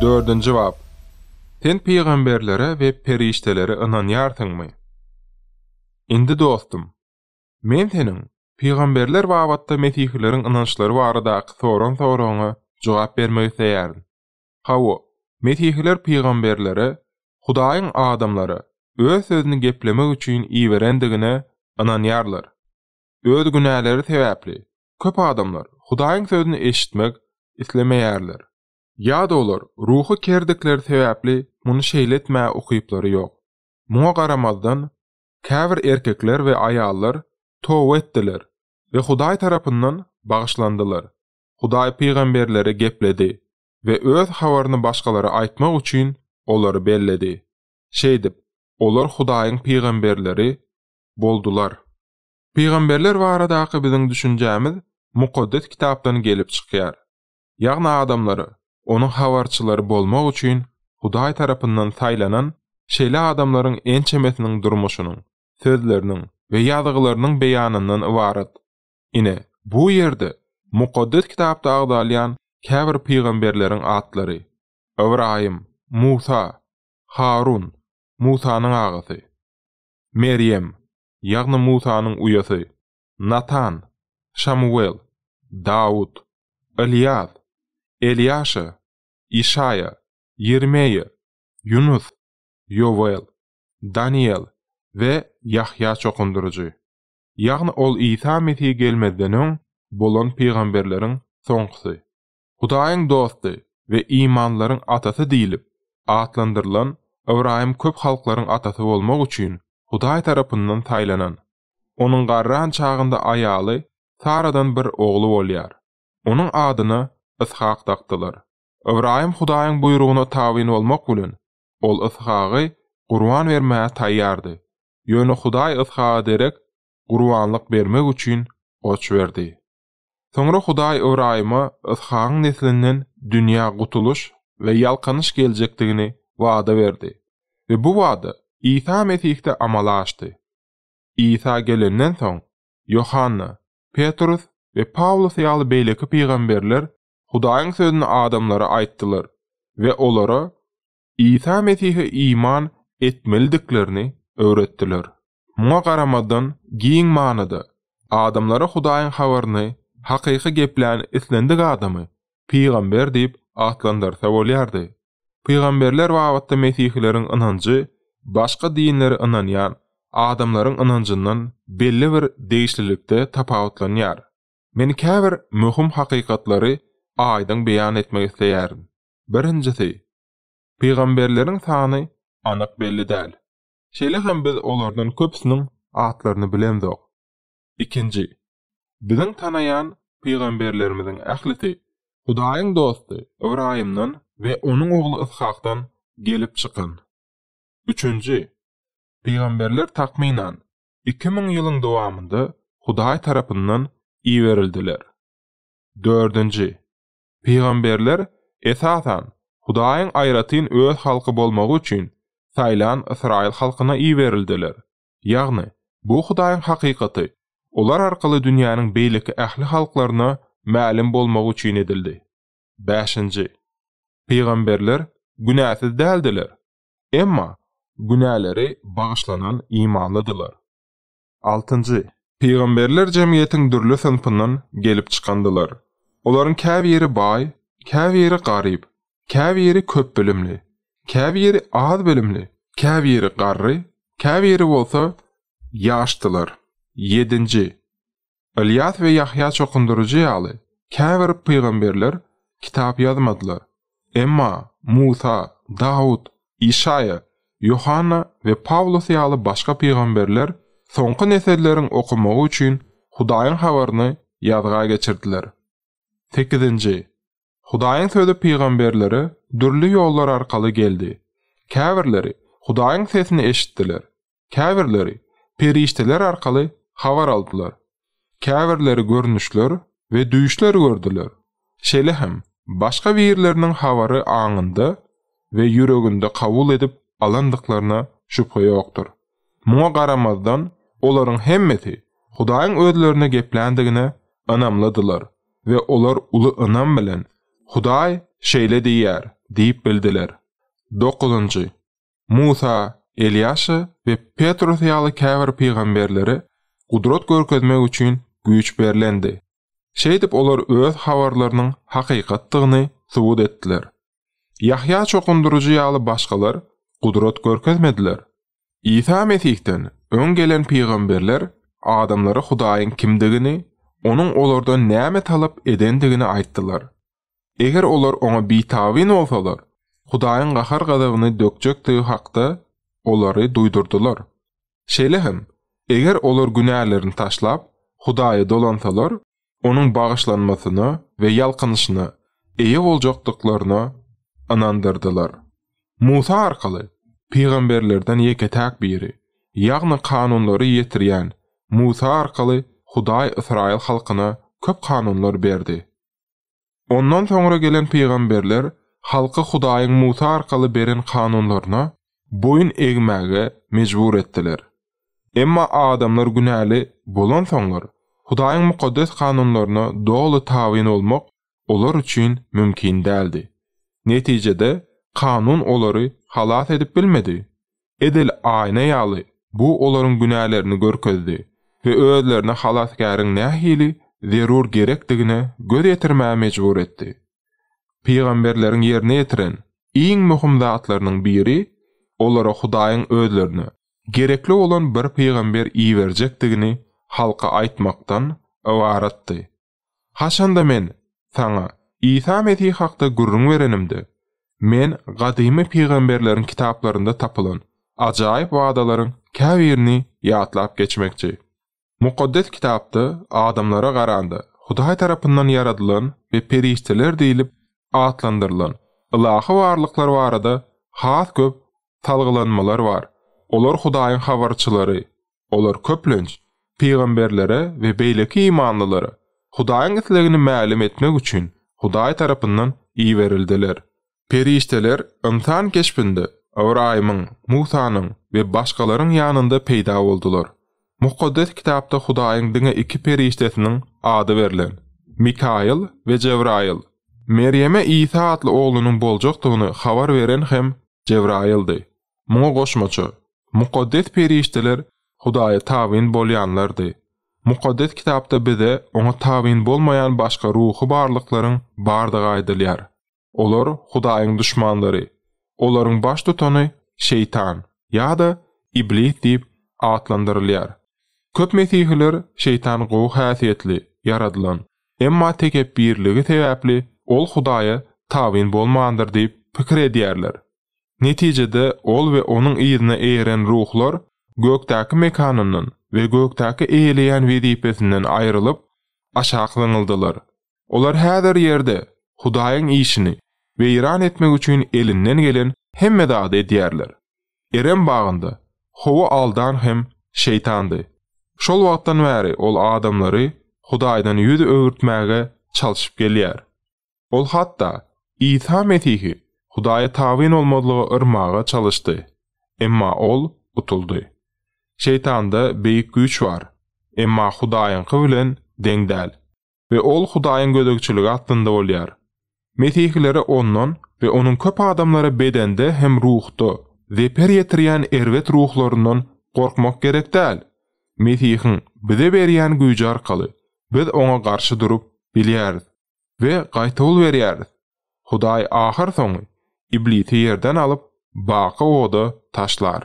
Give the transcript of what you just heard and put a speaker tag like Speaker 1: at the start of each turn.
Speaker 1: Dördüncü bab. Sen peygamberlere we periştelere inanýarsyňmy? Indi dostum, men seniň peygamberler babatda mesihlilerin inançlary barada soraňa jogap bermek isleýärin. Hawa, mesihliler peygamberlere Hudaýyň adamlary öz sözüni geplemek üçin iýerendigine inanýarlar. Öz günäleri sebäpli köp adamlar Hudaýyň sözüni eşitmek islemeýärler. Ya da olar ruhu kerdikleri sebäpli muny şeýletmä okyplary ýok. Muňa garamazdan käbir erkekler we aýallar towba etdiler we Hudaý tarapyndan bagyşlandylar. Hudaý peygamberlere gepledi we öz habaryny başgalara aýtmak üçin olary belledi. Şeýdip, olar Hudaýyň peygamberleri boldular. Peygamberler baradaky biziň düşünjämiz mukaddes kitapdan gelip çykýar. Ýagny adamlary onuň habarçylary bolmak üçin Hudaý tarapyndan saýlanan şeýle adamlaryň en çemesiniň durmuşynyň, sözleriniň we ýazgylarynyň beýanyndan ibaret. Ine bu ýerde mukaddes kitapda agdalýan käbir peygamberleriň atlary: Ibrahim, Musa, Harun, Musanyň agasy; Meryem, ýagny Musanyň uýasy; Natan, Şamuel, Dawud, Ilyas, Eliýaşa, Işaya, Yermeýa, Yunus, Yovel, Daniel we Yahya çokundurucu. Ýagny ol İsa Mesih gelmezden öň bolan peygamberleriň soňgusy. Hudaýyň dosty we imanlaryň atasy diýilip atlandyrylan Ibrahim köp halklaryň atasy bolmak üçin Hudaý tarapyndan saýlanan. Onuň garran çagynda aýaly Saradan bir ogly bolýar. Onuň adyny Ishak dakdylar. Ibrahim Hudaýyň buyruguna tabyn bolmak bilen ol Ishaky Qurban bermäge taýýardy. Ýöne Hudaý Ishaka derek gurbanlyk bermek üçin goç berdi. Soňra Hudaý Ibrahima Ishakyň neslinden dünýä gutuluş we ýalkanyş geljekdigini wada berdi. Ve bu wada İsa Mesih'te amala açdy. İsa gelenden soň Yohanna, Petrus ve Pawlus ýaly beýleki peygamberler Hudaýyň sözüni adamlara aýtdylar we olara İsa Mesih'e iman etmeliklerini öwretdiler. Muňa garamadan giň manada adamlara Hudaýyň habaryny hakyky gepläni islendik adamy peygamber diýip atlandyrsa bolýardy. Peygamberler wagtda mesihlilerin inancı başga dinlere inanýan adamlaryň inancyndan belli bir değişlilikde tapawutlanýar. Men käbir möhüm hakykatlary aýdan beýan etmek isleýärim. Birincisi, peygamberleriň sany anyk belli däl. Şeýle hem biz olardan köpsiniň atlaryny bilemdik. Ikinci, biziň tanaýan peygamberlerimiziň ählisi Hudaýyň dosty Ibrahimdan we onuň ogly Ishakdan gelip çykan. Üçüncü, peygamberler takminan 2000 ýylyň dowamında Hudaý tarapyndan iýerildiler. Dördüncü, peygamberler esasan Hudaýyň aýratyn öz halky bolmagy üçin saýlan Israil halkyna iýerildiler. Ýagny bu Hudaýyň hakykaty olar arkaly dünýäniň beýleki ähli halklaryna ma'lum bolmagy üçin edildi. Beşinci, peygamberler günäsiz däldiler. Emma günäleri bagyşlanan imanlydylar. Altıncı, peygamberler jemgyýetiň dürli sınpyndan gelip çykandylar. Olaryň käbiri baý, käbiri garyp, käbiri köp bilimli, käbiri az bilimli, käbiri garry, käbiri bolsa ýaşdylar. Yedinci, Ilyas ve Yahya çokundurucu ýaly käbir peygamberler kitap ýazmadylar. Emma Musa, Dawud, Işaya, Yohanna ve Pawlus ýaly başga peygamberler soňky neselleriň okumagy üçin Hudaýyň habaryny ýazga geçirdiler. 8. Hudaýyň sözü peygamberlere dürli ýollar arkaly geldi. Käbirleri Hudaýyň sesini eşitdiler. Käbirleri perişteler arkaly habar aldylar. Käbirleri görnüşler we düýüşler gördüler. Şeýle hem başga birleriniň habary aňynda we ýüreginde kabul edip alandyklaryna şüphe ýokdur. Muňa garamazdan olaryň hemmeti Hudaýyň özlerine gepländigine inanmladylar we olar uly inam bilen Hudaý şeýle diýär: diýip bildiler. 9. Musa, Eliýasy we Petrus ýaly käbir peýgamberleri gudrat görkezmek üçin güýç berlendi. Şeýdip olar öz habarlarynyň hakykatdygyny subut etdiler. Yahya çokundurucu ýaly başgalar gudrat görkezmediler. İsa Mesihden ön gelen peýgamberler adamlara Hudaýyň kimdigini, onuň olardan näme talap edendigini aýtdylar. Eger olar oňa bitawin bolsalar, Hudaýyň gahar gazabyny dökjekdigi hakda olary duýdurdylar. Şeýle hem, eger olar günälerini taşlap Hudaýy dolansalar, onuň bagyşlanmasyny we ýalkynyşyny eýe boljakdyklaryny anandyrdylar. Musa arkaly peýgamberlerden ýeke-täk biri, ýagny kanunlary ýetirýän Musa arkaly Hudaý Israil halkyna köp kanunlar berdi. Ondan soňra gelen peýgamberler halky Hudaýyň Musa arkaly beren kanunlaryna boyun egmäge mejbur etdiler. Emma adamlar günäli bolan soňlar Hudaýyň mukaddes kanunlaryna dogly tabyn bolmak olar üçin mümkin däldi. Netijede kanun olary halat edip bilmedi. Edil aýna ýaly bu olaryň günälerini görkezdi we özlerine halatgaryň nähili zerur gerekdigine göz ýetirmäge mejbur etdi. Peýgamberleriň ýerine ýetiren iň möhüm zatlarynyň biri olara Hudaýyň özlerine gerekli olan bir peýgamber iýerjekdigini halka aýtmakdan ibaratdy. Haşanda men saňa İsa Mesih hakda gurrun berenimdi. Men gadymy peýgamberleriň kitaplarynda tapylan ajaýyp wagdalaryň käbirini ýatlap geçmekçi. Mukaddes kitapda adamlara garanda Hudaý tarapyndan yaradylan we perişteler diýilip atlandyrylan ilahy warlyklar barada has köp talgylanmalar bar. Olar Hudaýyň habarçylary, olar köplenç peýgamberlere we beýleki imanlylara Hudaýyň islegini ma'lum etmek üçin Hudaý tarapyndan iýerildiler. Perişteler insan keşpinde Abraýamyň, Musanyň we başgalaryň ýanynda peýda boldular. Mukaddes kitapda Hudaýyň diňe iki periştesiniň ady berilen, Mikail we Cebrail. Meryeme İsa adly oglunyň boljakdygyny habar beren hem Cebraildy. Muňa goşmaça, mukaddes perişteler Hudaýa tabyn bolýanlardy. Mukaddes kitapda bize oňa tabyn bolmaýan başga ruhy barlyklaryň bardygy aýdylýar. Olar Hudaýyň düşmanlary, olaryň baş tutany şeytan ýa-da iblis diýip atlandyrylýar. Köp mesihiler şeytan gowy häsiýetli yaradylan, emma tekebbirligi sebäpli ol Hudaýa tabyn bolmandyr diýip pikir edýärler. Netijede ol we onuň ýerine eýeren ruhlar gökdäki mekanynyň we gökdäki eýleýän wezipesinden aýrylyp aşaklaňyldylar. Olar häzir ýerde Hudaýyň işini weýran etmek üçin elinden gelen hemme dady edýärler. Eren bagynda howa aldan hem şeytandy. Şol wagtdan bäri ol adamlary Hudaýdan ýüz öwürtmäge çalyşyp gelýär. Ol hatda İsa Mesihi Hudaýa tabyn bolmadygy ırmaga çalyşdy. Emma ol utuldy. Şeytanda beýik güýç bar, emma Hudaýyňky bilen deň däl. We ol Hudaýyň gödekçiligi altynda bolýar. Mesihilere ondan ve onun köp adamlara bedende hem ruhda zeper yetirýän erwet ruhlaryndan gorkmak gerek däl. Mesihiň bize berýän güýji arkaly biz oňa garşy durup bilýäris we gaýta ol berýäris. Hudaý ahir soňy iblisi ýerden alyp baky oda taşlar.